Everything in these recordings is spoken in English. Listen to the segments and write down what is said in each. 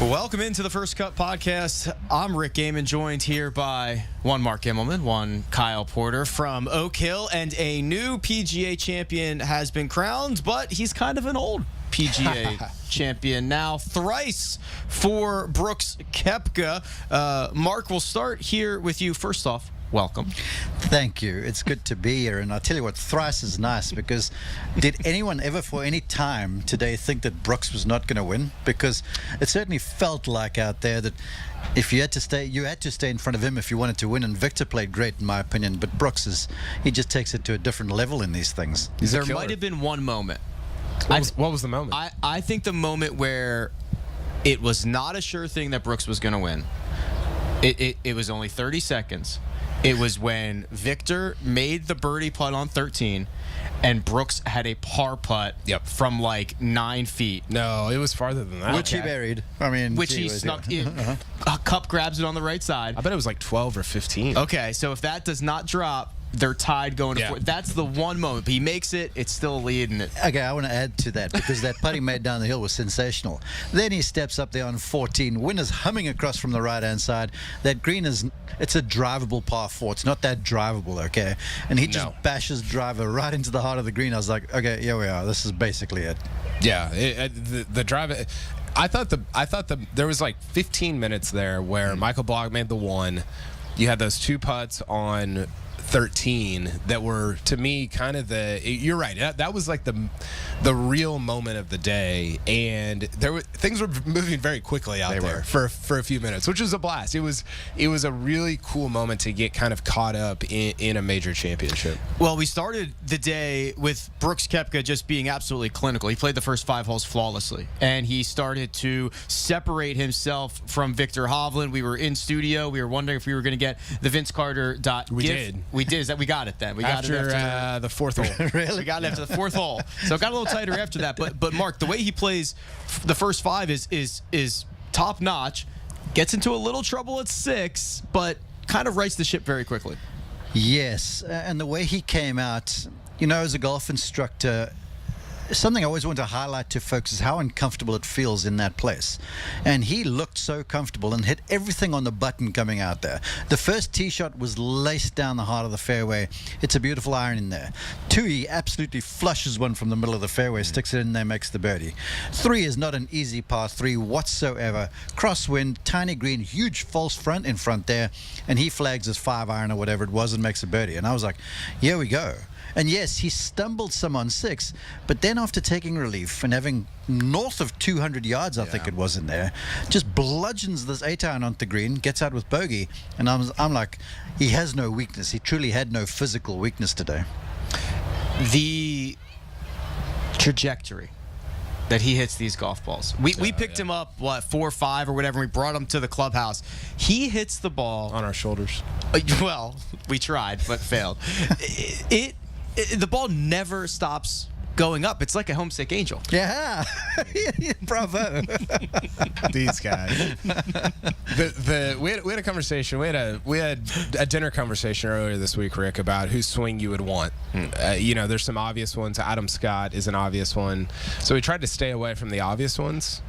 Welcome into the First Cut Podcast. I'm Rick Gehman, joined here by one Mark Immelman, one Kyle Porter from Oak Hill, and a new PGA champion has been crowned, but he's kind of an old PGA champion now, thrice for Brooks Koepka. Mark, we'll start here with you. First off, welcome. Thank you. It's good to be here. And I'll tell you what, thrice is nice, because did anyone ever for any time today think that Brooks was not going to win? Because it certainly felt like out there that if you had to stay in front of him if you wanted to win. And Viktor played great, in my opinion, but Brooks he just takes it to a different level in these things. There might have been one moment. What was the moment? I think the moment where it was not a sure thing that Brooks was going to win. It was only 30 seconds. It was when Viktor made the birdie putt on 13, and Brooks had a par putt from like 9 feet. No, it was farther than that. Which he buried. Which he snuck. A cup grabs it on the right side. I bet it was like 12 or 15. Okay, so if that does not drop, they're tied going to 4. That's the one moment. But he makes it. It's still a lead. And okay, I want to add to that, because that putt he made down the hill was sensational. Then he steps up there on 14. Wind is humming across from the right-hand side. That green it's a drivable par 4. It's not that drivable, okay? And he just bashes driver right into the heart of the green. I was like, okay, here we are. This is basically it. Yeah, the drive. I thought there was like 15 minutes there where Michael Blogg made the one. You had those 2 putts on 13 that were, to me, kind of you're right, that was like the real moment of the day, and things were moving very quickly out there for a few minutes, which was a blast. It was a really cool moment to get kind of caught up in a major championship. Well, we started the day with Brooks Koepka just being absolutely clinical. He played the first 5 holes flawlessly, and he started to separate himself from Viktor Hovland. We were in studio. We were wondering if we were going to get the Vince Carter We did. We did. We got it then. We got it after the 4th hole. Really? We got it after the 4th hole. So it got a little tighter after that. But Mark, the way he plays the first 5 is top notch. Gets into a little trouble at 6, but kind of rights the ship very quickly. Yes, and the way he came out, as a golf instructor, something I always want to highlight to folks is how uncomfortable it feels in that place. And he looked so comfortable and hit everything on the button coming out there. The first tee shot was laced down the heart of the fairway. It's a beautiful iron in there. 2, he absolutely flushes one from the middle of the fairway, sticks it in there, makes the birdie. 3 is not an easy par 3 whatsoever. Crosswind, tiny green, huge false front in front there, and he flags his 5 iron or whatever it was and makes a birdie. And I was like, here we go. And yes, he stumbled some on 6, but then after taking relief and having north of 200 yards, I think it was in there, just bludgeons this 8 iron onto the green, gets out with bogey, and I'm like, he has no weakness. He truly had no physical weakness today. The trajectory that he hits these golf balls. We picked him up, 4 or 5 or whatever, and we brought him to the clubhouse. He hits the ball on our shoulders. Well, we tried, but failed. The ball never stops going up. It's like a homesick angel. Yeah. Bravo. These guys. We had a conversation. We had a dinner conversation earlier this week, Rick, about whose swing you would want. There's some obvious ones. Adam Scott is an obvious one. So we tried to stay away from the obvious ones.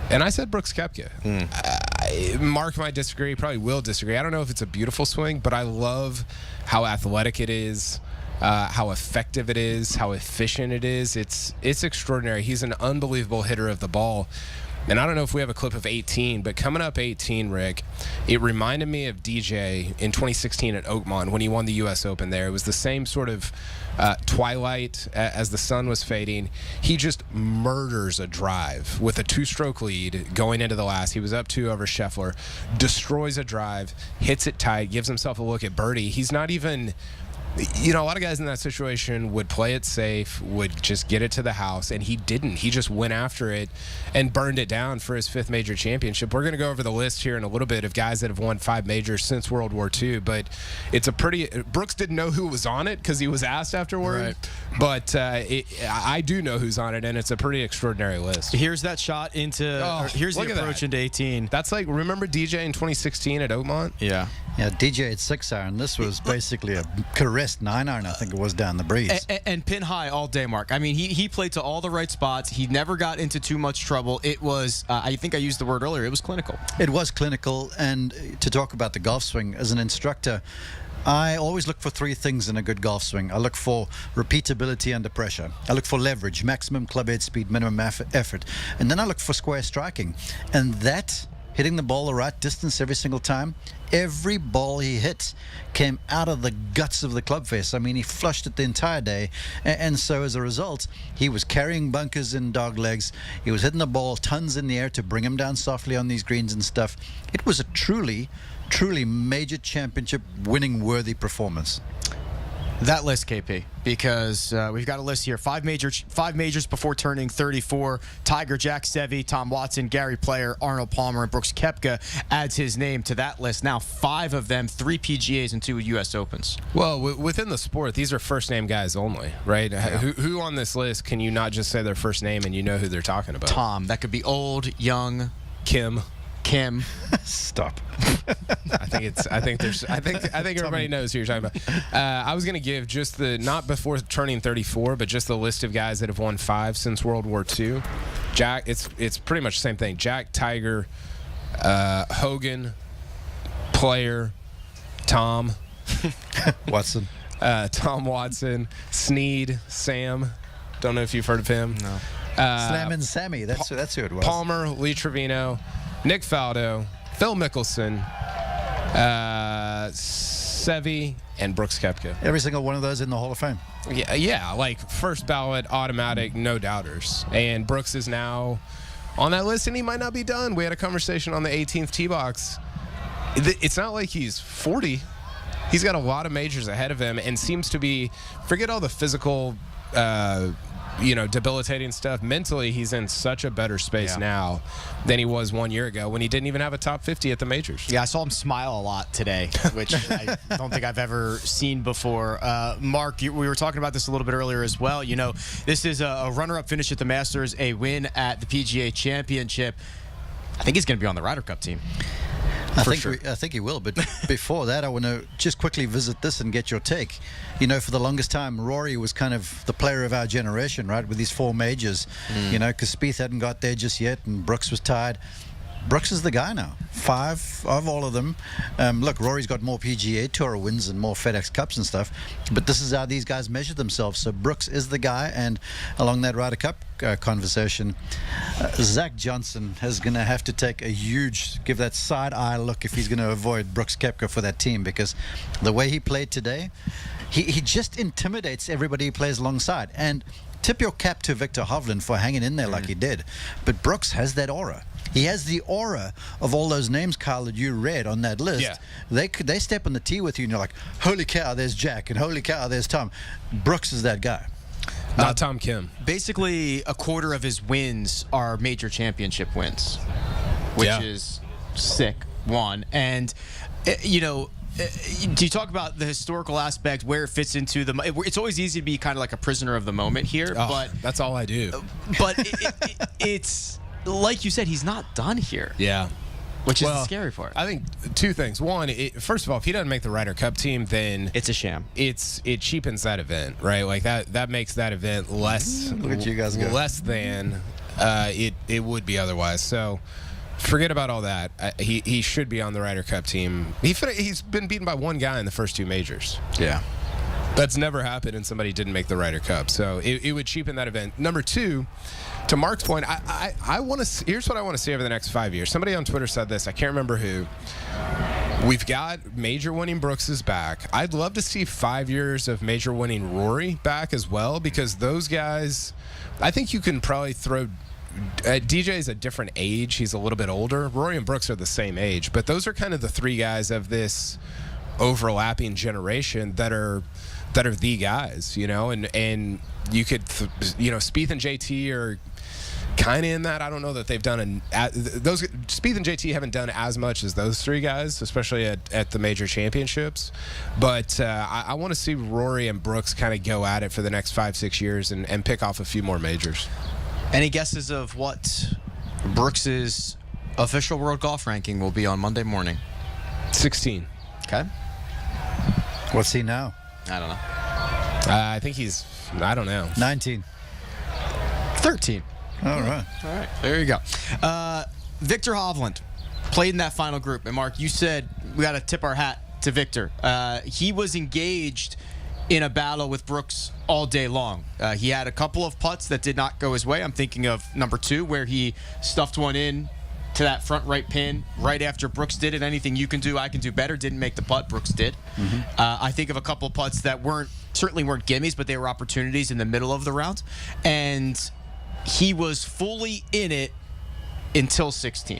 And I said Brooks Koepka. Mark might disagree, probably will disagree. I don't know if it's a beautiful swing, but I love how athletic it is. How effective it is, how efficient it is. It's extraordinary. He's an unbelievable hitter of the ball. And I don't know if we have a clip of 18, but coming up 18, Rick, it reminded me of DJ in 2016 at Oakmont when he won the U.S. Open there. It was the same sort of twilight as the sun was fading. He just murders a drive with a 2-stroke lead going into the last. He was up 2 over Scheffler, destroys a drive, hits it tight, gives himself a look at birdie. He's not even... a lot of guys in that situation would play it safe, would just get it to the house, and he didn't. He just went after it and burned it down for his 5th major championship. We're going to go over the list here in a little bit of guys that have won 5 majors since World War II, but it's Brooks didn't know who was on it because he was asked afterward, right. But I do know who's on it, and it's a pretty extraordinary list. Here's that shot here's the approach into 18. That's like, remember DJ in 2016 at Oakmont? Yeah. Yeah, DJ at 6 iron. This was basically a correct rest 9-iron, I think it was, down the breeze. And pin high all day, Mark. I mean, he played to all the right spots. He never got into too much trouble. It was, I think I used the word earlier, it was clinical. It was clinical. And to talk about the golf swing, as an instructor, I always look for three things in a good golf swing. I look for repeatability under pressure. I look for leverage, maximum club head speed, minimum effort. And then I look for square striking. And that, hitting the ball the right distance every single time, every ball he hit came out of the guts of the club face. I mean, he flushed it the entire day. And so as a result, he was carrying bunkers in dog legs. He was hitting the ball tons in the air to bring him down softly on these greens and stuff. It was a truly major championship winning worthy performance. That list, KP, because we've got a list here. Five majors before turning 34. Tiger, Jack Seve, Tom Watson, Gary Player, Arnold Palmer, and Brooks Koepka adds his name to that list. Now 5 of them, 3 PGAs and 2 U.S. Opens. Well, within the sport, these are first-name guys only, right? Yeah. Who on this list can you not just say their first name and you know who they're talking about? Tom. That could be old, young. Kim. Stop. I think everybody knows who you're talking about. I was going to give just not before turning 34, but just the list of guys that have won 5 since World War II. Jack, it's pretty much the same thing. Jack, Tiger, Hogan, Player, Tom Watson. Tom Watson, Snead, Sam. Don't know if you've heard of him. No. Slammin' Sammy. That's who it was. Palmer, Lee Trevino, Nick Faldo, Phil Mickelson, Seve, and Brooks Koepka. Every single one of those in the Hall of Fame. Yeah, like first ballot, automatic, no doubters. And Brooks is now on that list, and he might not be done. We had a conversation on the 18th tee box. It's not like he's 40. He's got a lot of majors ahead of him and seems to be, forget all the physical debilitating stuff. Mentally, he's in such a better space now than he was 1 year ago when he didn't even have a top 50 at the majors. Yeah, I saw him smile a lot today, which I don't think I've ever seen before. Mark, we were talking about this a little bit earlier as well. You know, this is a runner-up finish at the Masters, a win at the PGA Championship. I think he's going to be on the Ryder Cup team. I think he will, but before that, I want to just quickly visit this and get your take. You know, for the longest time, Rory was kind of the player of our generation, right, with these 4 majors. You know, because Spieth hadn't got there just yet, and Brooks was tied. Brooks is the guy now. 5 of all of them. Look, Rory's got more PGA Tour wins and more FedEx Cups and stuff, but this is how these guys measure themselves. So Brooks is the guy, and along that Ryder Cup conversation, Zach Johnson is going to have to take give that side-eye look if he's going to avoid Brooks Koepka for that team, because the way he played today, he just intimidates everybody he plays alongside. And tip your cap to Viktor Hovland for hanging in there like he did. But Brooks has that aura. He has the aura of all those names, Kyle, that you read on that list. Yeah. They step on the tee with you, and you're like, holy cow, there's Jack, and holy cow, there's Tom. Brooks is that guy. Not Tom Kim. Basically, a quarter of his wins are major championship wins, which is sick. One. And, do you talk about the historical aspect, where it fits into it's always easy to be kind of like a prisoner of the moment here, but that's all I do. But it's like you said, he's not done here. Yeah. Which is the scary part. I think 2 things. One, first of all, if he doesn't make the Ryder Cup team, then it's a sham. It cheapens that event, right? Like that makes that event less. Look at you guys go. Less than it would be otherwise. So forget about all that. He should be on the Ryder Cup team. He's been beaten by 1 guy in the first 2 majors. Yeah. That's never happened, and somebody didn't make the Ryder Cup. So it would cheapen that event. Number 2, to Mark's point, I want to. Here's what I want to see over the next 5 years. Somebody on Twitter said this. I can't remember who. We've got major winning Brooks back. I'd love to see 5 years of major winning Rory back as well, because those guys, I think you can probably throw. DJ is a different age. He's a little bit older. Rory and Brooks are the same age, but those are kind of the 3 guys of this overlapping generation that are the guys, and you could, Spieth and JT are kind of in that. I don't know that they've done Spieth and JT haven't done as much as those 3 guys, especially at the major championships. But I want to see Rory and Brooks kind of go at it for the next 5-6 years and pick off a few more majors. Any guesses of what Brooks's official world golf ranking will be on Monday morning? 16. Okay. What's he now? I don't know. I think he's, I don't know. 19. 13. All right. All right. There you go. Viktor Hovland played in that final group. And, Mark, you said we got to tip our hat to Viktor. He was engaged in a battle with Brooks all day long. He had a couple of putts that did not go his way. I'm thinking of number 2, where he stuffed one in to that front right pin right after Brooks did it. Anything you can do, I can do better. Didn't make the putt. Brooks did. I think of a couple of putts that certainly weren't gimmies, but they were opportunities in the middle of the round. And he was fully in it until 16.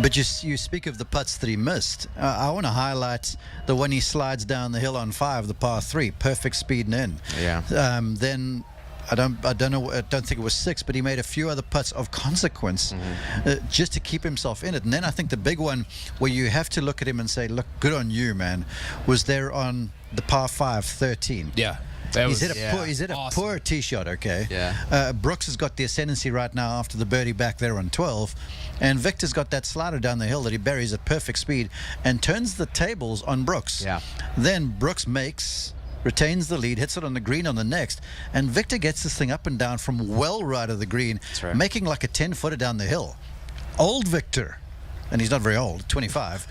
But you speak of the putts that he missed. I want to highlight the one he slides down the hill on 5, the par 3, perfect speed and in. Yeah. Then I don't know. I don't think it was 6, but he made a few other putts of consequence just to keep himself in it. And then I think the big one where you have to look at him and say, "Look, good on you, man," was there on the par 5, 13. Yeah. He's hit a awesome. poor tee shot, okay? Yeah. Brooks has got the ascendancy right now after the birdie back there on 12. And Victor's got that slider down the hill that he buries at perfect speed and turns the tables on Brooks. Yeah. Then Brooks retains the lead, hits it on the green on the next, and Viktor gets this thing up and down from well right of the green, right. making like a 10-footer down the hill. Old Viktor, and he's not very old, 25.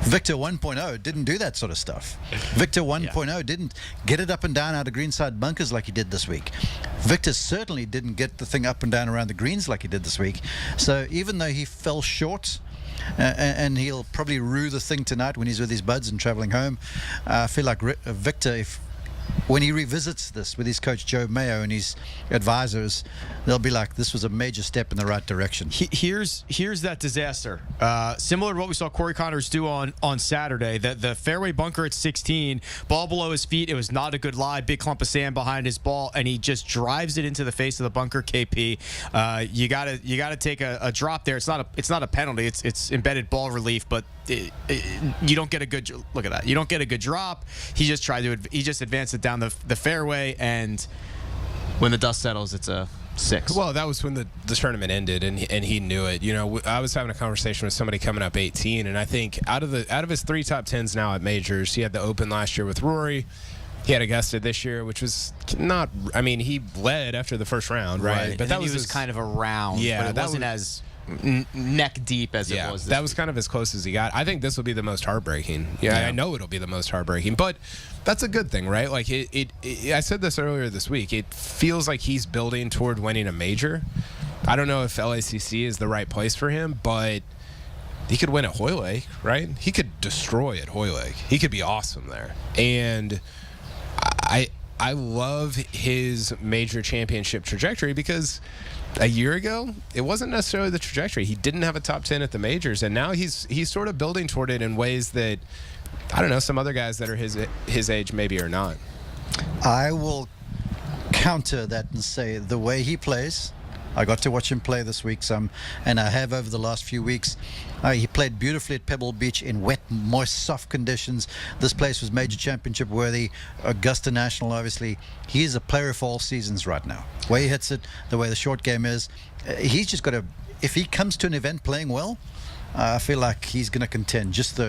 Viktor 1.0 didn't do that sort of stuff. Viktor 1.0 didn't get it up and down out of greenside bunkers like he did this week. Viktor certainly didn't get the thing up and down around the greens like he did this week. So even though he fell short, and he'll probably rue the thing tonight when he's with his buds and traveling home, I feel like Viktor, when he revisits this with his coach Joe Mayo and his advisors, they'll be like, this was a major step in the right direction. Here's that disaster. Similar to what we saw Corey Connors do on Saturday. The fairway bunker at 16, ball below his feet. It was not a good lie. Big clump of sand behind his ball, and he just drives it into the face of the bunker. KP, you gotta take a drop there. It's not a penalty. It's embedded ball relief, but you don't get a good look at that. You don't get a good drop. He just advanced it down the fairway, and when the dust settles, it's a 6. Well, that was when the tournament ended, and he knew it. You know, I was having a conversation with somebody coming up 18, and I think out of his 3 top 10s now at majors, he had the Open last year with Rory. He had Augusta this year, which was not. I mean, he led after the first round, right? But that was kind of a round. Yeah, but it wasn't as neck deep as it was. That was kind of as close as he got. I think this will be the most heartbreaking. Yeah, I know it'll be the most heartbreaking, but that's a good thing, right? Like I said this earlier this week. It feels like he's building toward winning a major. I don't know if LACC is the right place for him, but he could win at Hoylake, right? He could destroy at Hoylake. He could be awesome there, and I love his major championship trajectory because a year ago, it wasn't necessarily the trajectory. He didn't have a top 10 at the majors, and now he's sort of building toward it in ways that, I don't know, some other guys that are his age maybe are not. I will counter that and say the way he plays, I got to watch him play this week some, and I have over the last few weeks. He played beautifully at Pebble Beach in wet, moist, soft conditions. This place was major championship worthy. Augusta National, obviously. He is a player for all seasons right now. The way he hits it, the way the short game is, he's just got to. If he comes to an event playing well, I feel like he's going to contend just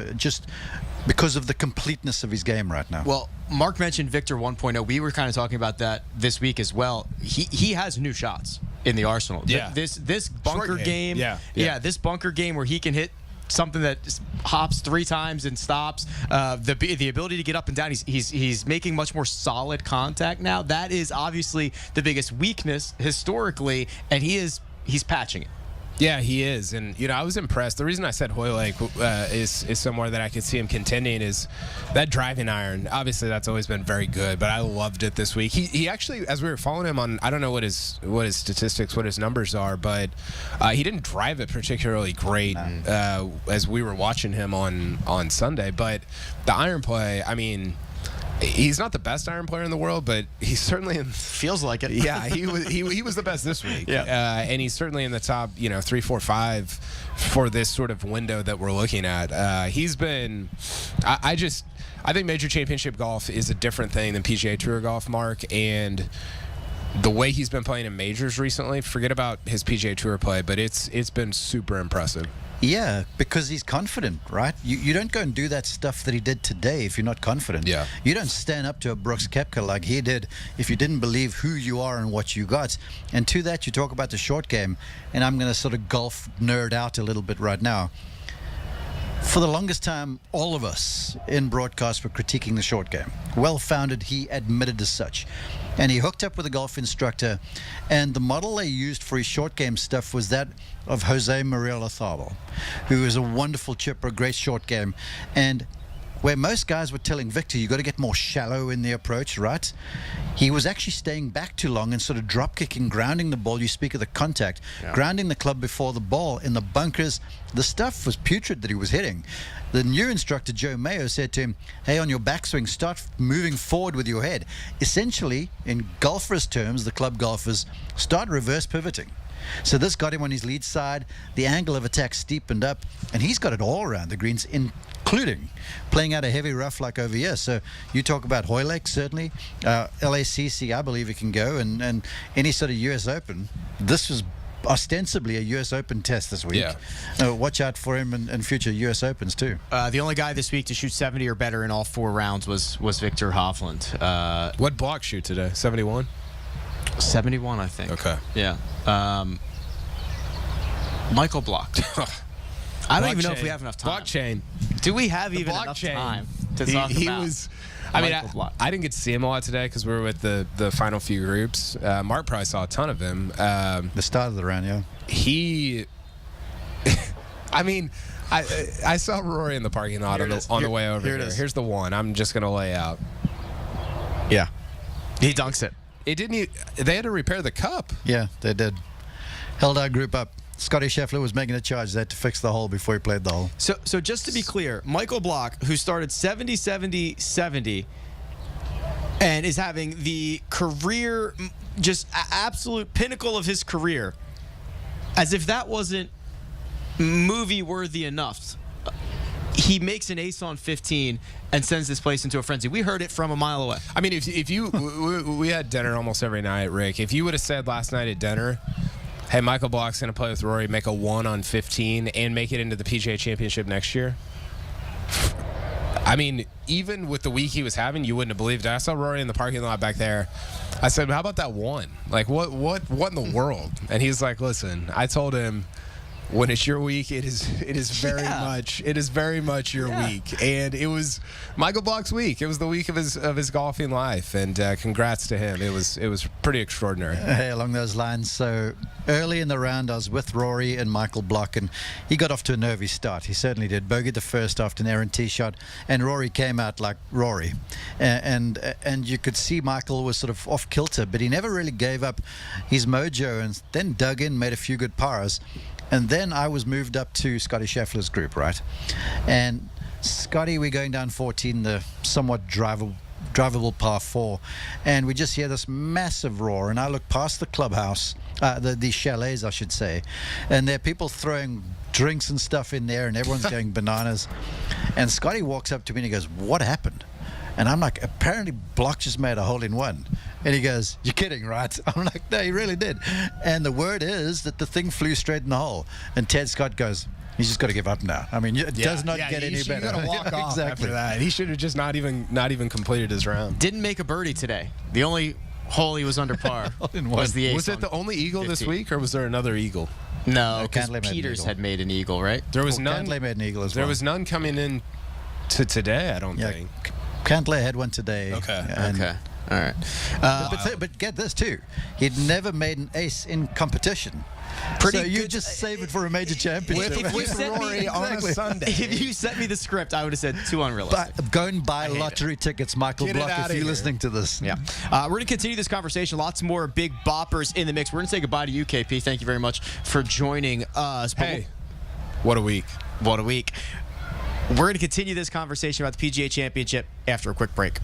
because of the completeness of his game right now. Well, Mark mentioned Viktor 1.0. We were kind of talking about that this week as well. He has new shots in the arsenal. Yeah. This bunker game. Yeah. This bunker game where he can hit something that hops 3 times and stops. The ability to get up and down. He's making much more solid contact now. That is obviously the biggest weakness historically, and he's patching it. Yeah, he is, and I was impressed. The reason I said Hoylake is somewhere that I could see him contending is that driving iron. Obviously, that's always been very good, but I loved it this week. He actually, as we were following him on, I don't know what his statistics, what his numbers are, but he didn't drive it particularly great as we were watching him on Sunday. But the iron play, I mean, he's not the best iron player in the world, but he's certainly feels like it. Yeah, he was the best this week. Yeah, and he's certainly in the top 3, 4, 5 for this sort of window that we're looking at. He's been. I think major championship golf is a different thing than PGA Tour golf, Mark, and the way he's been playing in majors recently. Forget about his PGA Tour play, but it's been super impressive. Yeah, because he's confident, right? You don't go and do that stuff that he did today if you're not confident. Yeah. You don't stand up to a Brooks Koepka like he did if you didn't believe who you are and what you got. And to that, you talk about the short game, and I'm going to sort of golf nerd out a little bit right now. For the longest time, all of us in broadcast were critiquing the short game. Well-founded, he admitted as such. And he hooked up with a golf instructor, and the model they used for his short game stuff was that of Jose Maria Lozano, who is a wonderful chipper, a great short game. And where most guys were telling Victor, you got to get more shallow in the approach, right? He was actually staying back too long and sort of drop kicking, grounding the ball. You speak of the contact, grounding the club before the ball in the bunkers. The stuff was putrid that he was hitting. The new instructor, Joe Mayo, said to him, hey, on your backswing, start moving forward with your head. Essentially, in golfers' terms, the club golfers, start reverse pivoting. So this got him on his lead side. The angle of attack steepened up, and he's got it all around the greens, including playing out a heavy rough like over here. So you talk about Hoylake, certainly. LACC, I believe he can go, and any sort of US Open. This was ostensibly a US Open test this week. Yeah. Watch out for him in future US Opens too. The only guy this week to shoot 70 or better in all 4 rounds was Viktor Hovland. What block shoot today? 71? 71, I think. Okay. Yeah. Michael blocked. I don't even know if we have enough time. Blockchain. Do we have even enough time to talk about? I mean, I didn't get to see him a lot today because we were with the final few groups. Mark probably saw a ton of him. The start of the round, yeah. He, I mean, I saw Rory in the parking lot on the way over here. Here's the one. I'm just gonna lay out. Yeah, he dunks it. It didn't. They had to repair the cup. Yeah, they did. Held our group up. Scottie Scheffler was making a charge. They had to fix the hole before he played the hole. So just to be clear, Michael Block, who started 70, 70, 70, and is having the career, just absolute pinnacle of his career, as if that wasn't movie-worthy enough, he makes an ace on 15 and sends this place into a frenzy. We heard it from a mile away. I mean, if you, we had dinner almost every night, Rick. If you would have said last night at dinner, hey, Michael Block's going to play with Rory, make a 1 on 15, and make it into the PGA Championship next year. I mean, even with the week he was having, you wouldn't have believed it. I saw Rory in the parking lot back there. I said, how about that 1? Like, what in the world? And he's like, listen, I told him, when it's your week, it is very much your week, and it was Michael Block's week. It was the week of his golfing life, and congrats to him. It was pretty extraordinary. Hey, along those lines. So early in the round, I was with Rory and Michael Block, and he got off to a nervy start. He certainly did. Bogeyed the first after an errant tee shot, and Rory came out like Rory, and you could see Michael was sort of off kilter, but he never really gave up his mojo, and then dug in, made a few good pars. And then I was moved up to Scottie Scheffler's group, right? And Scottie, we're going down 14, the somewhat drivable par 4, and we just hear this massive roar, and I look past the clubhouse, the chalets, I should say, and there are people throwing drinks and stuff in there, and everyone's going bananas. And Scottie walks up to me and he goes, what happened? And I'm like, apparently Block just made a hole-in-one. And he goes, you're kidding, right? I'm like, no, he really did. And the word is that the thing flew straight in the hole. And Ted Scott goes, he's just got to give up now. I mean, it does not get any better. You got to walk off exactly. after that. He should have just not even completed his round. Didn't make a birdie today. The only hole he was under par was the ace. Was it the only eagle 15. This week, or was there another eagle? No, because Peters had made an eagle, right? There was none. Cantlay made an eagle as well. There was none coming in to today, I don't think. Cantlay had one today. Okay. Okay. All right. But get this too. He'd never made an ace in competition. So you just save it for a major championship. If you sent me on a Sunday. If you sent me the script, I would have said too unrealistic. But go and buy lottery tickets, Michael Block, if you're listening to this. Yeah. We're going to continue this conversation. Lots more big boppers in the mix. We're going to say goodbye to you, KP. Thank you very much for joining us. Hey, what a week. What a week. We're going to continue this conversation about the PGA Championship after a quick break.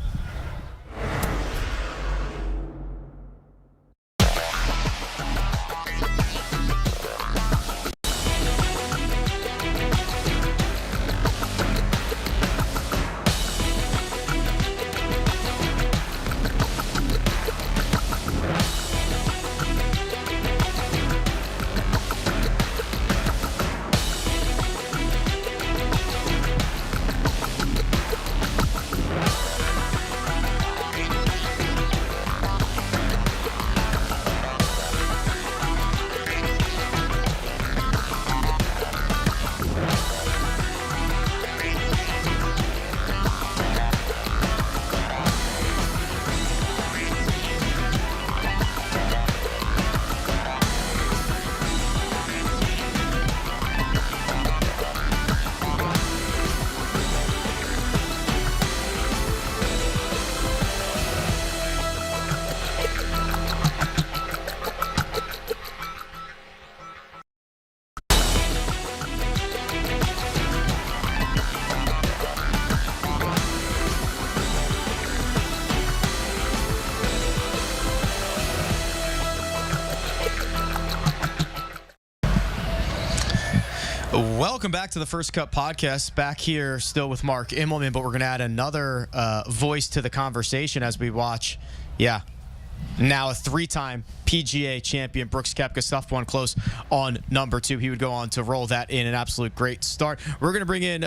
Welcome back to the First Cut Podcast. Back here still with Mark Immelman, but we're going to add another voice to the conversation as we watch, now a 3-time PGA champion, Brooks Koepka, stuffed one close on number 2. He would go on to roll that in an absolute great start. We're going to bring in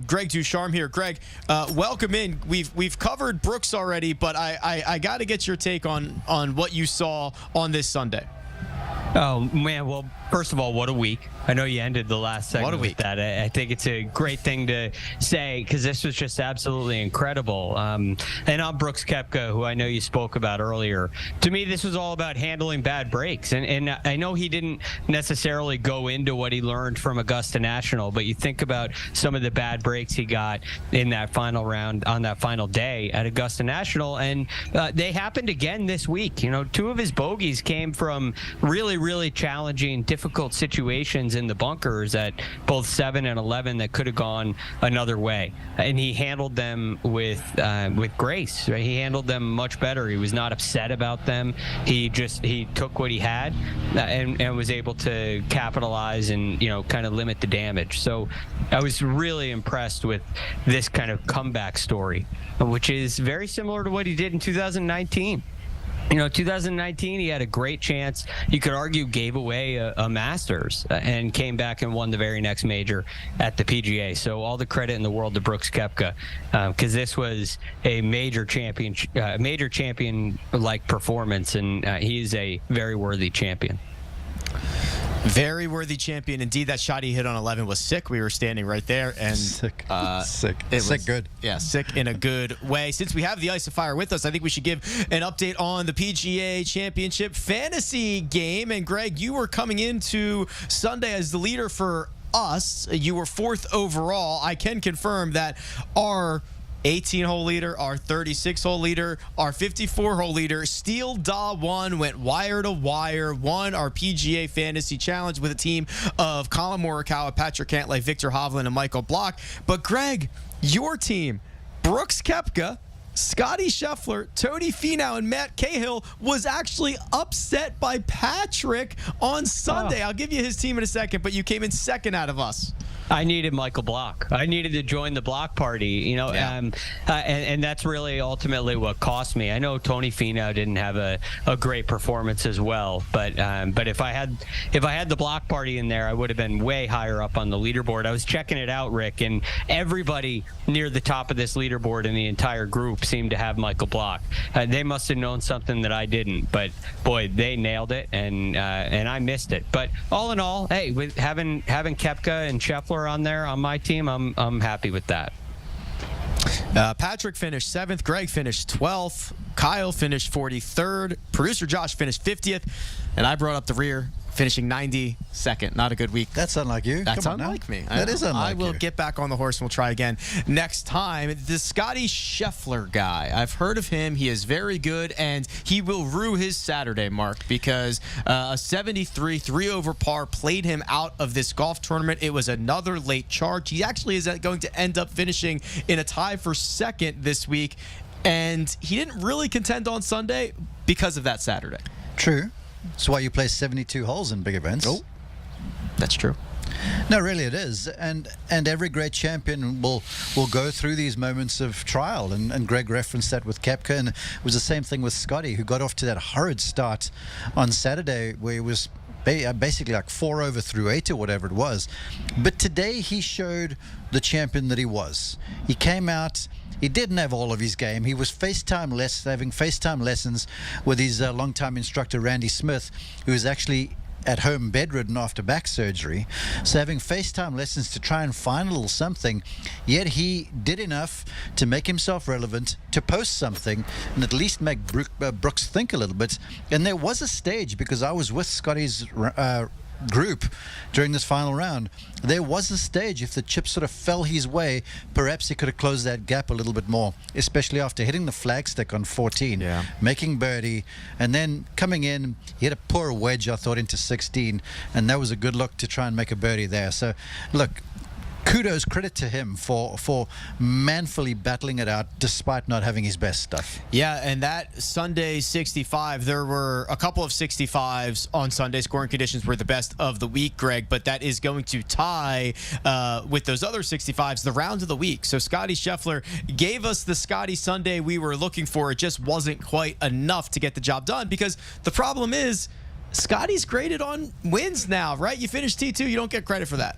Greg DuCharme here. Greg, welcome in. We've covered Brooks already, but I got to get your take on what you saw on this Sunday. Oh, man. Well, first of all, what a week. I know you ended the last segment with that. I think it's a great thing to say because this was just absolutely incredible. And I'm Brooks Koepka, who I know you spoke about earlier. To me, this was all about handling bad breaks. And I know he didn't necessarily go into what he learned from Augusta National, but you think about some of the bad breaks he got in that final round on that final day at Augusta National. And they happened again this week. 2 of his bogeys came from really, really challenging, difficult situations in the bunkers at both 7 and 11 that could have gone another way, and he handled them with grace. Right? He handled them much better. He was not upset about them. He took what he had and was able to capitalize and kind of limit the damage. So I was really impressed with this kind of comeback story, which is very similar to what he did in 2019. 2019, he had a great chance. You could argue gave away a Masters and came back and won the very next major at the PGA. So all the credit in the world to Brooks Koepka because this was a major champion-like performance, and he is a very worthy champion. Very worthy champion indeed. That shot he hit on 11 was sick. We were standing right there, and sick. Good. Yeah, sick in a good way. Since we have the Ice of Fire with us, I think we should give an update on the PGA Championship fantasy game. And Greg, you were coming into Sunday as the leader for us. You were 4th overall. I can confirm that our 18-hole leader, our 36-hole leader, our 54-hole leader, Steel Da won, went wire to wire, won our PGA Fantasy Challenge with a team of Colin Morikawa, Patrick Cantlay, Viktor Hovland, and Michael Block. But Greg, your team, Brooks Koepka, Scottie Scheffler, Tony Finau, and Matt Cahill was actually upset by Patrick on Sunday. I'll give you his team in a second, but you came in second out of us. I needed Michael Block. I needed to join the Block party, and that's really ultimately what cost me. I know Tony Finau didn't have a great performance as well, but if I had the Block party in there, I would have been way higher up on the leaderboard. I was checking it out, Rick, and everybody near the top of this leaderboard in the entire group seemed to have Michael Block. They must have known something that I didn't, but boy, they nailed it, and I missed it. But all in all, hey, with having Koepka and Scheffler on there on my team, I'm happy with that. Patrick finished 7th. Greg finished 12th. Kyle finished 43rd. Producer Josh finished 50th. And I brought up the rear, finishing 92nd. Not a good week. That's unlike you. That's unlike me. That is unlike you. I will get back on the horse and we'll try again next time. The Scottie Scheffler guy. I've heard of him. He is very good, and he will rue his Saturday, Mark, because a 73, 3 over par played him out of this golf tournament. It was another late charge. He actually is going to end up finishing in a tie for 2nd this week, and he didn't really contend on Sunday because of that Saturday. True. That's why you play 72 holes in big events. Oh, that's true. No, really it is. And every great champion will go through these moments of trial. And Greg referenced that with Koepka. And it was the same thing with Scottie, who got off to that horrid start on Saturday where he was basically like 4 over through 8 or whatever it was. But today he showed the champion that he was. He came out. He didn't have all of his game. He was having FaceTime lessons with his longtime instructor, Randy Smith, who is actually at home bedridden after back surgery. So having FaceTime lessons to try and find a little something, yet he did enough to make himself relevant, to post something, and at least make Brooks think a little bit. And there was a stage, because I was with Scottie's group during this final round, there was a stage, if the chips sort of fell his way, perhaps he could have closed that gap a little bit more, especially after hitting the flagstick on 14, making birdie, and then coming in, he hit a poor wedge, I thought, into 16, and that was a good look to try and make a birdie there. So look, kudos, credit to him for manfully battling it out despite not having his best stuff. Yeah, and that Sunday 65, there were a couple of 65s on Sunday. Scoring conditions were the best of the week, Greg, but that is going to tie with those other 65s the round of the week. So Scottie Scheffler gave us the Scottie Sunday we were looking for. It just wasn't quite enough to get the job done, because the problem is Scottie's graded on wins now, right? You finish T2, you don't get credit for that.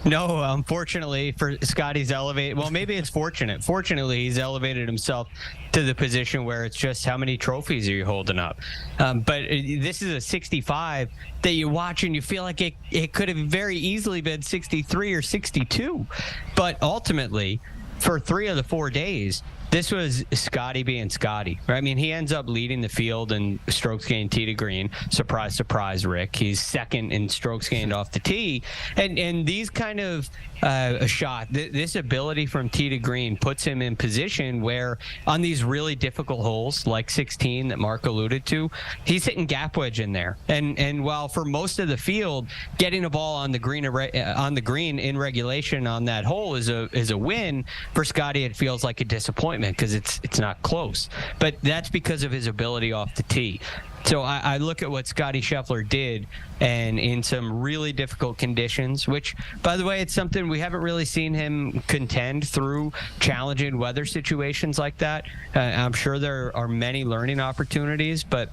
No, unfortunately for Scottie's elevated. Well, maybe it's fortunate. Fortunately, he's elevated himself to the position where it's just how many trophies are you holding up. But this is a 65 that you watch and you feel like it could have very easily been 63 or 62. But ultimately, for 3 of the 4 days, this was Scottie being Scottie. Right? I mean, he ends up leading the field in strokes gained tee to green. Surprise, surprise, Rick. He's second in strokes gained off the tee. And these kind of a shot, this ability from tee to green puts him in position where on these really difficult holes, like 16 that Mark alluded to, he's hitting gap wedge in there. And while for most of the field, getting a ball on the green in regulation on that hole is a win, for Scottie it feels like a disappointment because it's not close. But that's because of his ability off the tee. So I look at what Scottie Scheffler did, and in some really difficult conditions, which, by the way, it's something we haven't really seen him contend through challenging weather situations like that. I'm sure there are many learning opportunities, but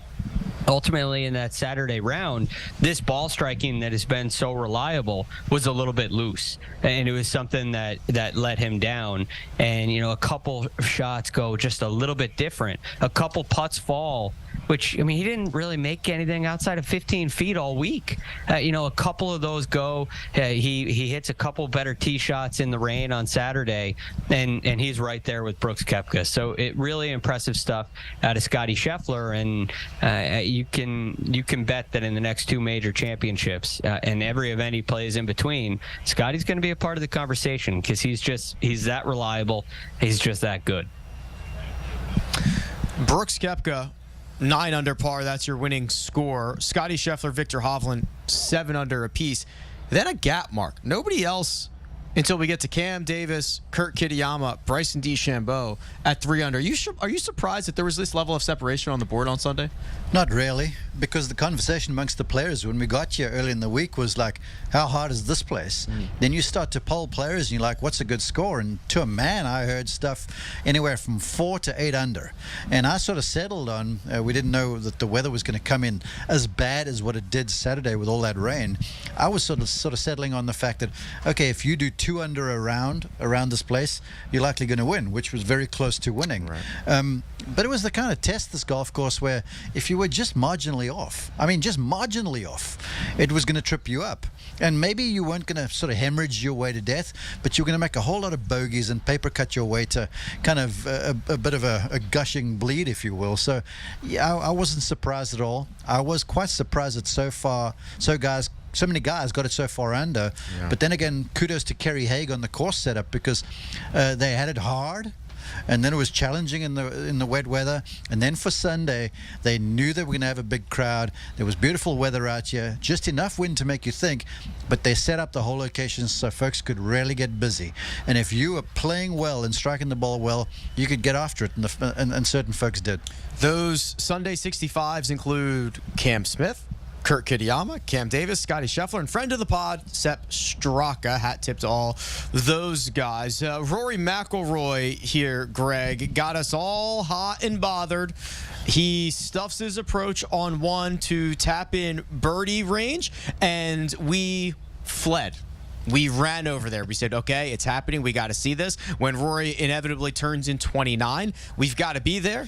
ultimately in that Saturday round, this ball striking that has been so reliable was a little bit loose, and it was something that let him down. And a couple shots go just a little bit different, a couple putts fall, which, I mean, he didn't really make anything outside of 15 feet all week. A couple of those go. He hits a couple better tee shots in the rain on Saturday, and he's right there with Brooks Koepka. So it really impressive stuff out of Scottie Scheffler, and you can bet that in the next 2 major championships and every event he plays in between, Scottie's going to be a part of the conversation because he's that reliable. He's just that good. Brooks Koepka, 9 under par. That's your winning score. Scottie Scheffler, Viktor Hovland, 7 under apiece. Then a gap mark. Nobody else until we get to Cam Davis, Kurt Kitayama, Bryson DeChambeau at 3 under. Are you surprised that there was this level of separation on the board on Sunday? Not really, because the conversation amongst the players when we got here early in the week was like, how hard is this place? Then you start to poll players and you're like, what's a good score? And to a man, I heard stuff anywhere from 4 to 8 under. And I sort of settled on, we didn't know that the weather was going to come in as bad as what it did Saturday with all that rain. I was sort of settling on the fact that, okay, if you do 2 under around this place, you're likely going to win, which was very close to winning. Right. But it was the kind of test, this golf course, where if you were just marginally off, it was going to trip you up. And maybe you weren't going to sort of hemorrhage your way to death, but you're going to make a whole lot of bogeys and paper cut your way to kind of a bit of a gushing bleed, if you will. So, yeah, I wasn't surprised at all. I was quite surprised that so many guys got it so far under. Yeah. But then again, kudos to Kerry Haig on the course setup, because they had it hard, and then it was challenging in the wet weather. And then for Sunday, they knew they were going to have a big crowd. There was beautiful weather out here, just enough wind to make you think, but they set up the whole location so folks could really get busy. And if you were playing well and striking the ball well, you could get after it, and certain folks did. Those Sunday 65s include Cam Smith, Kurt Kitayama, Cam Davis, Scottie Scheffler, and friend of the pod, Sepp Straka. Hat tip to all those guys. Rory McIlroy here, Greg, got us all hot and bothered. He stuffs his approach on 1 to tap in birdie range, and we fled. We ran over there. We said, okay, it's happening. We got to see this. When Rory inevitably turns in 29, we've got to be there.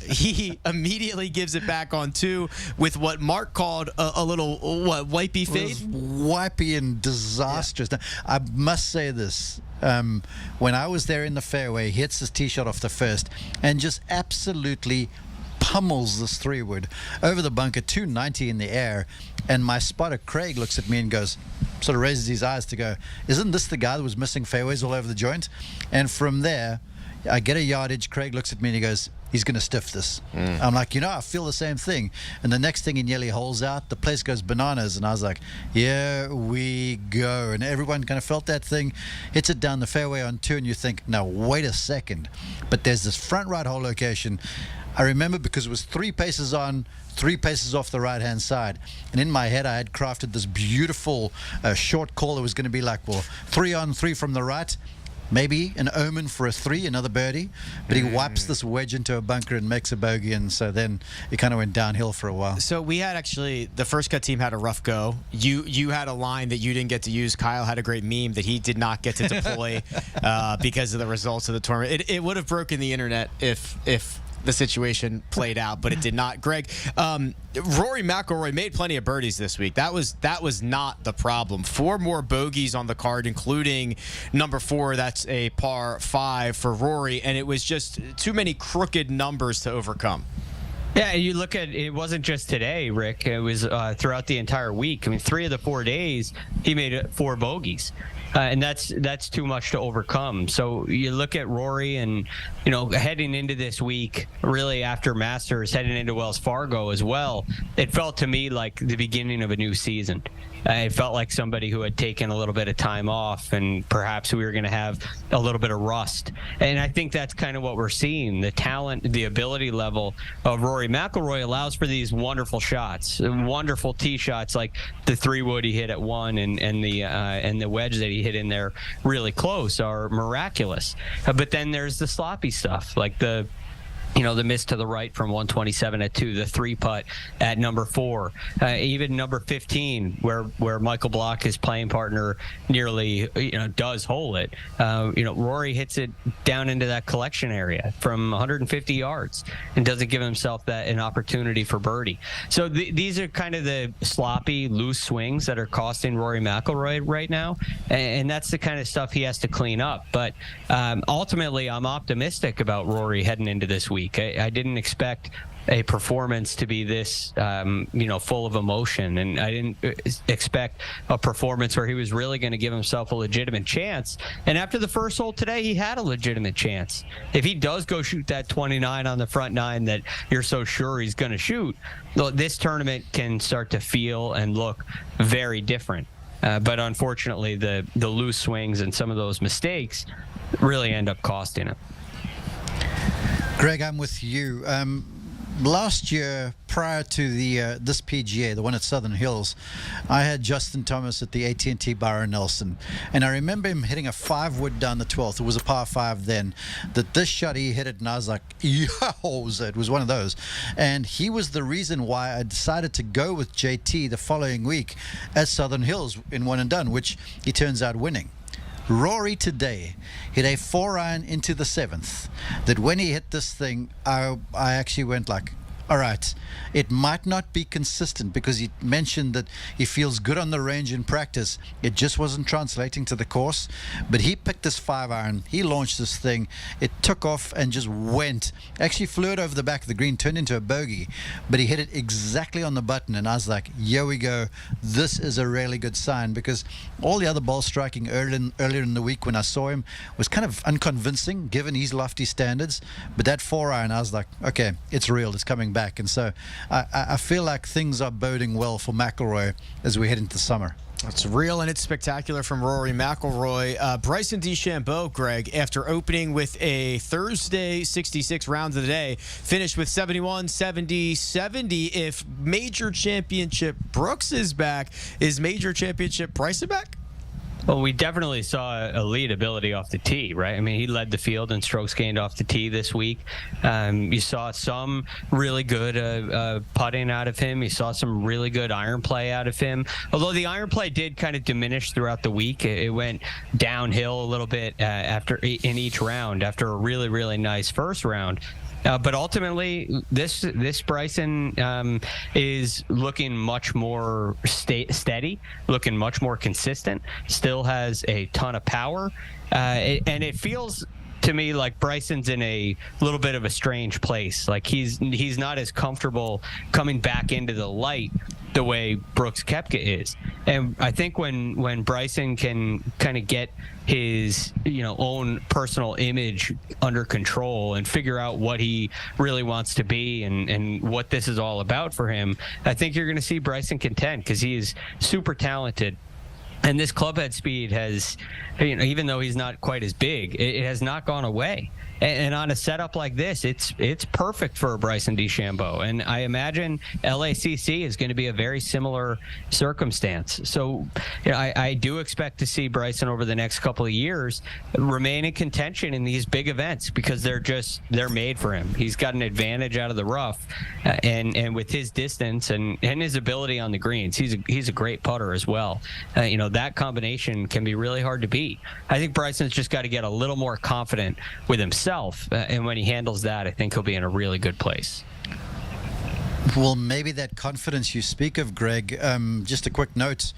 He immediately gives it back on 2 with what Mark called a little, wipey fade? Wipey and disastrous. Yeah. Now, I must say this. When I was there in the fairway, he hits his tee shot off the first and just absolutely pummels this 3-wood over the bunker, 290 in the air. And my spotter Craig looks at me and goes, sort of raises his eyes to go, isn't this the guy that was missing fairways all over the joint? And from there, I get a yardage. Craig looks at me and he goes, he's going to stiff this. I'm like, I feel the same thing. And the next thing, he nearly holes out. The place goes bananas. And I was like, here we go. And everyone kind of felt that thing. Hits it down the fairway on 2, and you think, now, wait a second. But there's this front right hole location. I remember because it was 3 paces on, 3 paces off the right-hand side. And in my head, I had crafted this beautiful short call that was going to be like, 3 on, 3 from the right. Maybe an omen for a 3, another birdie. But he wipes this wedge into a bunker and makes a bogey. And so then it kind of went downhill for a while. So we had the first cut team had a rough go. You had a line that you didn't get to use. Kyle had a great meme that he did not get to deploy because of the results of the tournament. It would have broken the internet if the situation played out, but it did not. Greg, Rory McIlroy made plenty of birdies this week. That was not the problem. 4 more bogeys on the card, including number 4. That's a par 5 for Rory, and it was just too many crooked numbers to overcome. Yeah, you look at it, wasn't just today, Rick. It was throughout the entire week. I mean, 3 of the 4 days, he made 4 bogeys. And that's too much to overcome. So you look at Rory and, heading into this week, really after Masters, heading into Wells Fargo as well, it felt to me like the beginning of a new season. It felt like somebody who had taken a little bit of time off, and perhaps we were going to have a little bit of rust. And I think that's kind of what we're seeing. The talent, the ability level of Rory McIlroy allows for these wonderful shots, wonderful tee shots like the 3-wood he hit at 1 and the wedge that he hit in there really close are miraculous. But then there's the sloppy stuff, like the miss to the right from 127 at 2, the 3-putt at number 4, even number 15, where Michael Block, his playing partner, nearly does hole it. Rory hits it down into that collection area from 150 yards and doesn't give himself an opportunity for birdie. So these are kind of the sloppy, loose swings that are costing Rory McIlroy right now, and that's the kind of stuff he has to clean up. But ultimately, I'm optimistic about Rory heading into this week. I didn't expect a performance to be this, full of emotion, and I didn't expect a performance where he was really going to give himself a legitimate chance. And after the first hole today, he had a legitimate chance. If he does go shoot that 29 on the front 9 that you're so sure he's going to shoot, this tournament can start to feel and look very different. But unfortunately, the loose swings and some of those mistakes really end up costing him. Greg, I'm with you. Last year, prior to this PGA, the one at Southern Hills, I had Justin Thomas at the AT&T Byron Nelson, and I remember him hitting a 5-wood down the 12th. It was a par 5 then. This shot, he hit it, and I was like, yowza, it was one of those. And he was the reason why I decided to go with JT the following week at Southern Hills in one and done, which he turns out winning. Rory today hit a 4-iron into the 7th that when he hit this thing, I actually went like, all right, it might not be consistent, because he mentioned that he feels good on the range in practice. It just wasn't translating to the course. But he picked this 5-iron. He launched this thing. It took off and just went. Actually flew it over the back of the green, turned into a bogey. But he hit it exactly on the button. And I was like, here we go. This is a really good sign, because all the other ball striking earlier in the week when I saw him was kind of unconvincing given his lofty standards. But that 4-iron, I was like, okay, it's real. It's coming back. And so I feel like things are boding well for McIlroy as we head into the summer. It's real and it's spectacular from Rory McIlroy. Bryson DeChambeau, Greg, after opening with a Thursday 66 round of the day, finished with 71, 70, 70. If Major Championship Brooks is back, is Major Championship Bryson back? Well, we definitely saw a lead ability off the tee, right? I mean, he led the field in strokes gained off the tee this week. You saw some really good putting out of him. You saw some really good iron play out of him. Although the iron play did kind of diminish throughout the week. It went downhill a little bit in each round after a really, really nice first round. But ultimately, this Bryson is looking much more steady, looking much more consistent, still has a ton of power. And it feels to me like Bryson's in a little bit of a strange place. Like he's not as comfortable coming back into the light the way Brooks Koepka is. And I think when Bryson can kind of get his own personal image under control and figure out what he really wants to be and what this is all about for him, I think you're going to see Bryson contend, because he is super talented. And this clubhead speed has, even though he's not quite as big, it has not gone away. And on a setup like this, it's perfect for Bryson DeChambeau. And I imagine LACC is going to be a very similar circumstance. So I do expect to see Bryson over the next couple of years remain in contention in these big events, because they're made for him. He's got an advantage out of the rough, and with his distance and his ability on the greens, he's a great putter as well. That combination can be really hard to beat. I think Bryson's just got to get a little more confident with himself. And when he handles that, I think he'll be in a really good place. Well, maybe that confidence you speak of, Greg, just a quick note,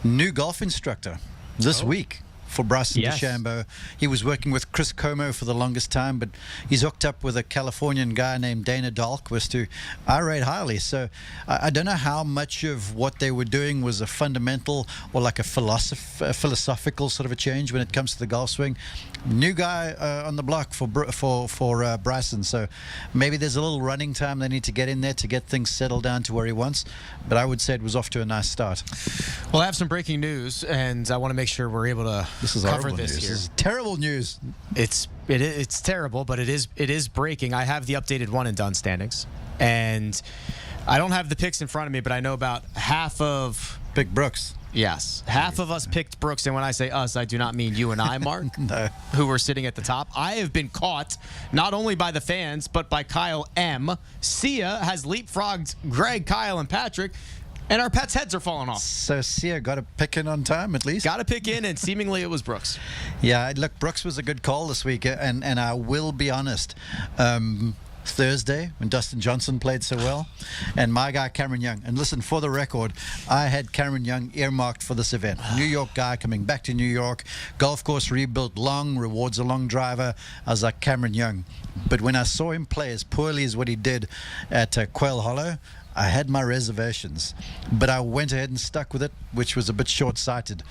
new golf instructor this week for Bryson DeChambeau. He was working with Chris Como for the longest time, but he's hooked up with a Californian guy named Dana Dahlquist, who I rate highly. So I don't know how much of what they were doing was a fundamental or like a philosophical sort of a change when it comes to the golf swing. New guy on the block for Bryson, so maybe there's a little running time they need to get in there to get things settled down to where he wants. But I would say it was off to a nice start. Well, I have some breaking news, and I want to make sure we're able to cover this here. This is terrible news. It's terrible, but it is breaking. I have the updated one and done standings, and I don't have the picks in front of me, but I know about half of Big Brooks. Yes. Half of us picked Brooks, and when I say us, I do not mean you and I, Mark, No. who were sitting at the top. I have been caught not only by the fans, but by Kyle M. Sia has leapfrogged Greg, Kyle, and Patrick, and our pets' heads are falling off. So Sia got a pick in on time, at least? Got a pick in, and seemingly it was Brooks. Yeah, look, Brooks was a good call this week, and I will be honest. Thursday, when Dustin Johnson played so well, and my guy Cameron Young. And listen, for the record, I had Cameron Young earmarked for this event. New York guy coming back to New York, golf course rebuilt long, rewards a long driver. I was like, Cameron Young. But when I saw him play as poorly as what he did at Quail Hollow, I had my reservations, but I went ahead and stuck with it, which was a bit short-sighted.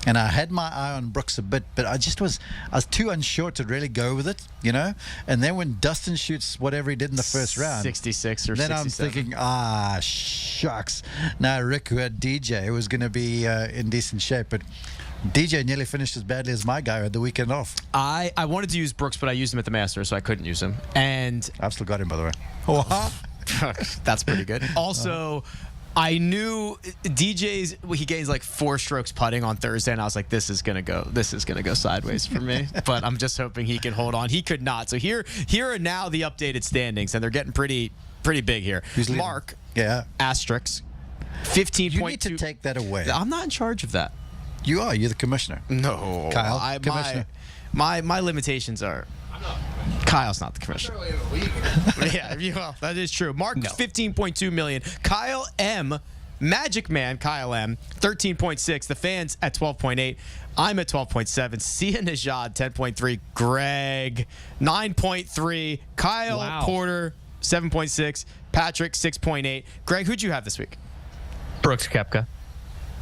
And I had my eye on Brooks a bit, but I was too unsure to really go with it, And then when Dustin shoots whatever he did in the first round, 66 or then 67. I'm thinking, shucks. Now Rick, who had DJ, was going to be in decent shape, but DJ nearly finished as badly as my guy who had the weekend off. I wanted to use Brooks, but I used him at the Masters, so I couldn't use him. And I've still got him, by the way. that's pretty good. Also, I knew he gains like 4 strokes putting on Thursday, and I was like, this is gonna go sideways for me. But I'm just hoping he can hold on. He could not. So here are now the updated standings, and they're getting pretty big here. Mark, asterisks, 15.2. You need to take that away. I'm not in charge of that. You are. You're the commissioner. No, Kyle, commissioner. My limitations are. Kyle's not the commissioner. Yeah, that is true. Mark, 15.2 million. Kyle M, Magic Man, Kyle M, 13.6. The fans at 12.8. I'm at 12.7. Sia Nejad, 10.3. Greg, 9.3. Kyle Porter, 7.6. Patrick, 6.8. Greg, who'd you have this week? Brooks Koepka.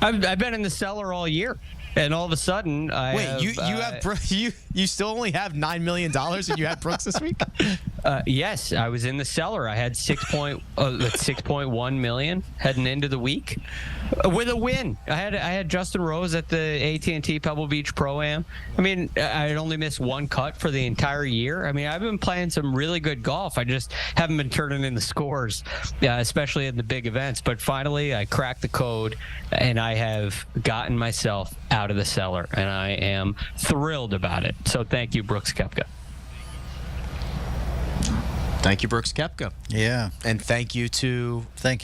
I've been in the cellar all year. And all of a sudden, you still only have $9 million, and you had Brooks this week? Yes, I was in the cellar. I had 6.1 million heading into the week with a win. I had Justin Rose at the AT&T Pebble Beach Pro-Am. I mean, I had only missed one cut for the entire year. I mean, I've been playing some really good golf. I just haven't been turning in the scores, especially in the big events. But finally, I cracked the code, and I have gotten myself out of the cellar, and I am thrilled about it. So thank you, Brooks Koepka. Thank you, Brooks Koepka. Yeah. And thank you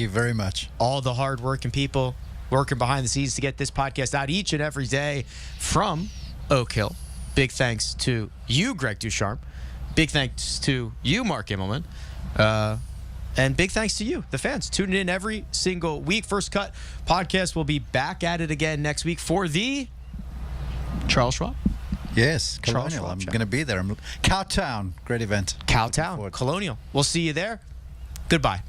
very much. All the hard-working people working behind the scenes to get this podcast out each and every day from Oak Hill. Big thanks to you, Greg DuCharme. Big thanks to you, Mark Immelman. And big thanks to you, the fans, tuning in every single week. First Cut podcast will be back at it again next week for the Charles Schwab. Yes, Colonial. I'm going to be there. Cowtown, great event. Cowtown, Colonial. We'll see you there. Goodbye.